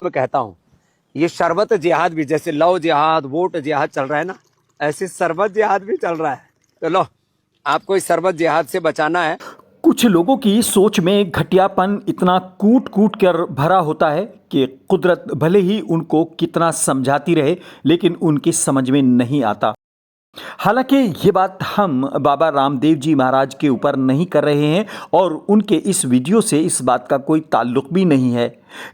मैं कहता हूँ ये शरबत जिहाद भी, जैसे लव जिहाद वोट जिहाद चल रहा है ना, ऐसे शरबत जिहाद भी चल रहा है। तो लो, आपको इस शरबत जिहाद से बचाना है। कुछ लोगों की सोच में घटियापन इतना कूट कूट कर भरा होता है कि कुदरत भले ही उनको कितना समझाती रहे लेकिन उनकी समझ में नहीं आता। हालांकि ये बात हम बाबा रामदेव जी महाराज के ऊपर नहीं कर रहे हैं और उनके इस वीडियो से इस बात का कोई ताल्लुक भी नहीं है।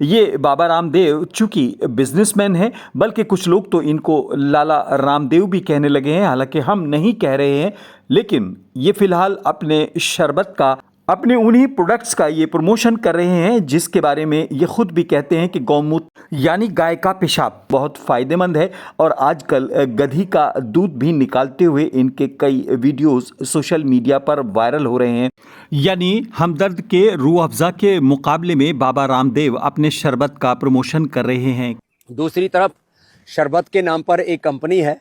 ये बाबा रामदेव चूंकि बिजनेसमैन हैं, बल्कि कुछ लोग तो इनको लाला रामदेव भी कहने लगे हैं। हालांकि हम नहीं कह रहे हैं, लेकिन ये फिलहाल अपने शरबत का, अपने उन्हीं प्रोडक्ट्स का ये प्रमोशन कर रहे हैं जिसके बारे में ये खुद भी कहते हैं कि गौमूत्र यानी गाय का पेशाब बहुत फायदेमंद है और आजकल गधी का दूध भी निकालते हुए इनके कई वीडियोस सोशल मीडिया पर वायरल हो रहे हैं। यानी हमदर्द के रूह अफ़ज़ा के मुकाबले में बाबा रामदेव अपने शरबत का प्रमोशन कर रहे हैं। दूसरी तरफ शरबत के नाम पर एक कंपनी है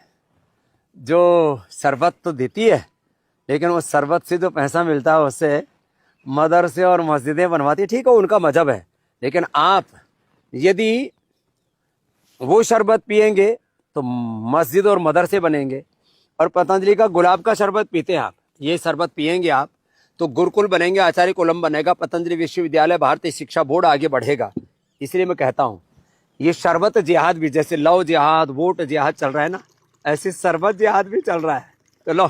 जो शरबत तो देती है, लेकिन वो शरबत से जो पैसा मिलता है उससे मदरसे और मस्जिदें बनवाती है। ठीक है, उनका मजहब है, लेकिन आप यदि वो शरबत पिएंगे तो मस्जिद और मदरसे बनेंगे। और पतंजलि का गुलाब का शरबत पीते हैं आप, ये शरबत पिएंगे आप तो गुरुकुल बनेंगे, आचार्य कुलम बनेगा, पतंजलि विश्वविद्यालय, भारतीय शिक्षा बोर्ड आगे बढ़ेगा। इसलिए मैं कहता हूँ ये शरबत जिहाद भी, जैसे लव जिहाद वोट जिहाद चल रहा है ना, ऐसे शरबत जिहाद भी चल रहा है। तो लो,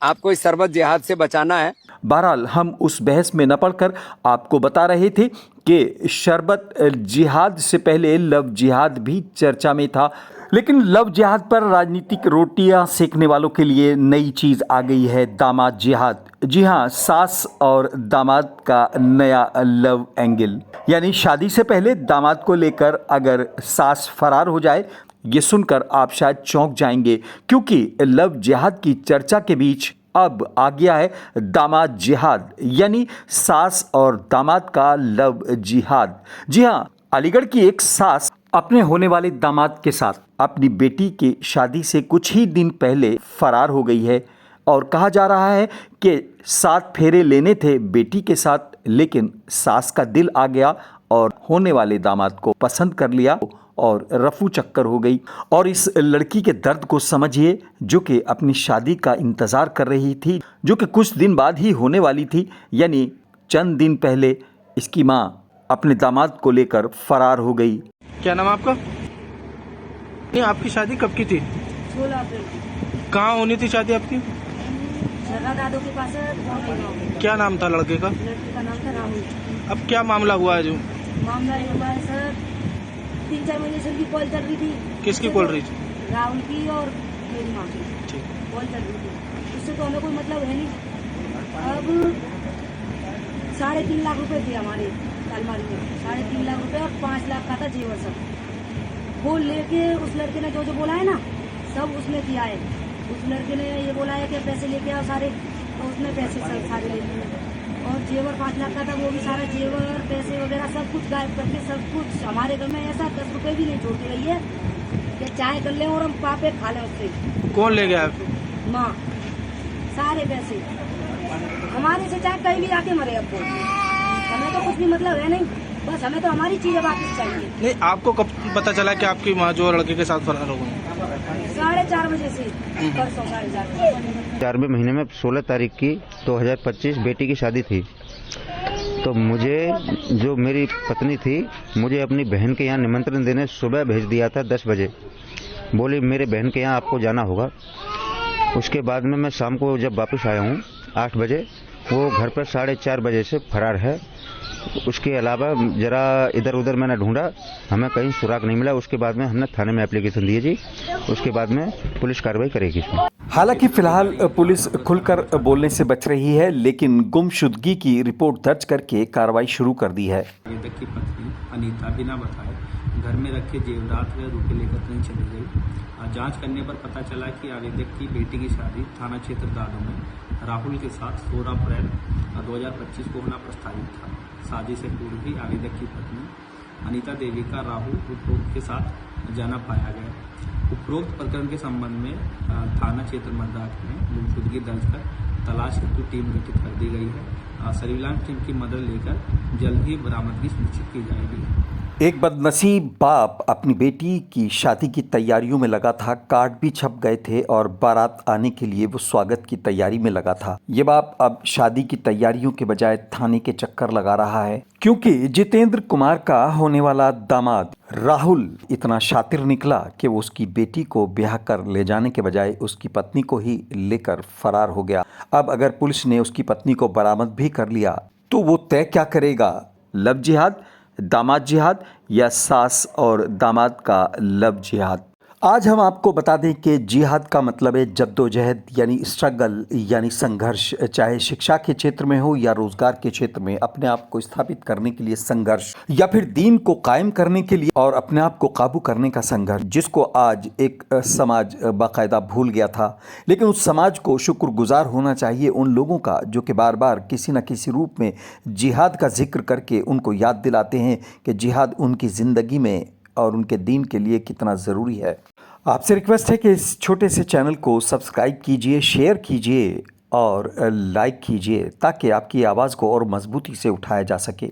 आपको इस शरबत जिहाद से बचाना है। बहरहाल हम उस बहस में न पड़कर आपको बता रहे थे कि शरबत जिहाद से पहले लव जिहाद भी चर्चा में था, लेकिन लव जिहाद पर राजनीतिक रोटियां सेकने वालों के लिए नई चीज आ गई है, दामाद जिहाद। जी हाँ, सास और दामाद का नया लव एंगल। यानी शादी से पहले दामाद को लेकर अगर सास फरार हो जाए, ये सुनकर आप शायद चौंक जाएंगे, क्योंकि लव जिहाद की चर्चा के बीच अब आ गया है दामाद जिहाद, यानी सास और दामाद का लव जिहाद। जी हाँ, अलीगढ़ की एक सास अपने होने वाले दामाद के साथ अपनी बेटी की शादी से कुछ ही दिन पहले फरार हो गई है और कहा जा रहा है कि 7 फेरे लेने थे बेटी के साथ, लेकिन सास का दिल आ गया और होने वाले दामाद को पसंद कर लिया और रफू चक्कर हो गई। और इस लड़की के दर्द को समझिए, जो कि अपनी शादी का इंतज़ार कर रही थी, जो कि कुछ दिन बाद ही होने वाली थी। यानी चंद दिन पहले इसकी माँ अपने दामाद को लेकर फरार हो गई। क्या नाम आपका? नहीं, आपकी शादी कब की थी? 16 अप्रैल की। कहाँ होनी थी शादी आपकी? सरला दादू के पास है। क्या नाम था लड़के का? लड़के का नाम था राहुल। अब क्या मामला हुआ है? जो मामला ये हुआ है सर, 3-4 महीने से उनकी कॉल चल रही थी। किसकी कॉल रही थी? राहुल की और मेरी माँ की ठीक। कॉल चल रही थी। उससे तो हमें कोई मतलब है नहीं। अब 3.5 लाख रुपए थे हमारे अलमारी में, 3.5 लाख रुपए और 5 लाख का था जेवर सब। वो लेके उस लड़के ने जो जो बोला है ना, सब उसने किया है। उस लड़के ने ये बोला है कि पैसे लेके आओ सारे, तो उसने पैसे सारे ले लिए। और जेवर 5 लाख का था, वो भी सारा जेवर पैसे वगैरह सब कुछ गायब करके, सब कुछ हमारे घर में ऐसा 10 रुपए भी नहीं छोड़ के गई है कि चाय कर लें और हम पापे खा लें उससे। कौन ले गया? माँ, सारे पैसे हमारे से चाहे कहीं भी आके मरे। अब तो हमें तो कुछ भी मतलब है नहीं, बस हमें तो हमारी चीजें वापस चाहिए। नहीं, आपको कब पता चला कि आपकी माँ जो लड़के के साथ फरार हो गई? 4:30 बजे से, परसों 4:30। 4वें महीने में 16 तारीख की 2025 बेटी की शादी थी। तो मुझे, जो मेरी पत्नी थी, मुझे अपनी बहन के यहाँ निमंत्रण देने सुबह भेज दिया था 10 बजे। बोली मेरे बहन के यहाँ आपको जाना होगा। उसके बाद में मैं शाम को जब वापस आया हूँ 8 बजे, वो घर पर 4:30 बजे से फरार है। उसके अलावा जरा इधर उधर मैंने ढूंढा, हमें कहीं सुराग नहीं मिला। उसके बाद में हमने थाने में एप्लीकेशन दी जी, उसके बाद में पुलिस कार्रवाई करेगी इसमें। हालांकि फिलहाल पुलिस खुलकर बोलने से बच रही है, लेकिन गुमशुदगी की रिपोर्ट दर्ज करके कार्रवाई शुरू कर दी है। आवेदक की पत्नी अनीता बिना बताए घर में रखे जेवरात व रुपये लेकर कहीं चली गई। जांच करने पर पता चला कि आवेदक की बेटी की शादी थाना क्षेत्र दादू में राहुल के साथ 16 अप्रैल 2025 को होना प्रस्तावित था। शादी से पूर्व ही आवेदक की पत्नी अनीता देवी का राहुल उपरोक्त के साथ जाना पाया गया। उपरोक्त प्रकरण के संबंध में थाना क्षेत्र मर्दाख में गुमशुदगी दर्ज कर तलाश हेतु टीम गठित कर दी गई है। सर्विलांस टीम की मदद लेकर जल्द ही बरामदगी सुनिश्चित की जाएगी। एक बदनसीब बाप अपनी बेटी की शादी की तैयारियों में लगा था। कार्ड भी छप गए थे और बारात आने के लिए वो स्वागत की तैयारी में लगा था। ये बाप अब शादी की तैयारियों के बजाय थाने के चक्कर लगा रहा है, क्योंकि जितेंद्र कुमार का होने वाला दामाद राहुल इतना शातिर निकला कि वो उसकी बेटी को ब्याह कर ले जाने के बजाय उसकी पत्नी को ही लेकर फरार हो गया। अब अगर पुलिस ने उसकी पत्नी को बरामद भी कर लिया तो वो तय क्या करेगा? लव जिहाद, दामाद जिहाद या सास और दामाद का लव जिहाद? आज हम आपको बता दें कि जिहाद का मतलब है जद्दोजहद, यानी स्ट्रगल, यानी संघर्ष। चाहे शिक्षा के क्षेत्र में हो या रोजगार के क्षेत्र में अपने आप को स्थापित करने के लिए संघर्ष, या फिर दीन को कायम करने के लिए और अपने आप को काबू करने का संघर्ष, जिसको आज एक समाज बाकायदा भूल गया था। लेकिन उस समाज को शुक्रगुजार होना चाहिए उन लोगों का जो कि बार बार किसी न किसी रूप में जिहाद का जिक्र करके उनको याद दिलाते हैं कि जिहाद उनकी ज़िंदगी में और उनके दीन के लिए कितना ज़रूरी है। आपसे रिक्वेस्ट है कि इस छोटे से चैनल को सब्सक्राइब कीजिए, शेयर कीजिए और लाइक कीजिए, ताकि आपकी आवाज़ को और मजबूती से उठाया जा सके।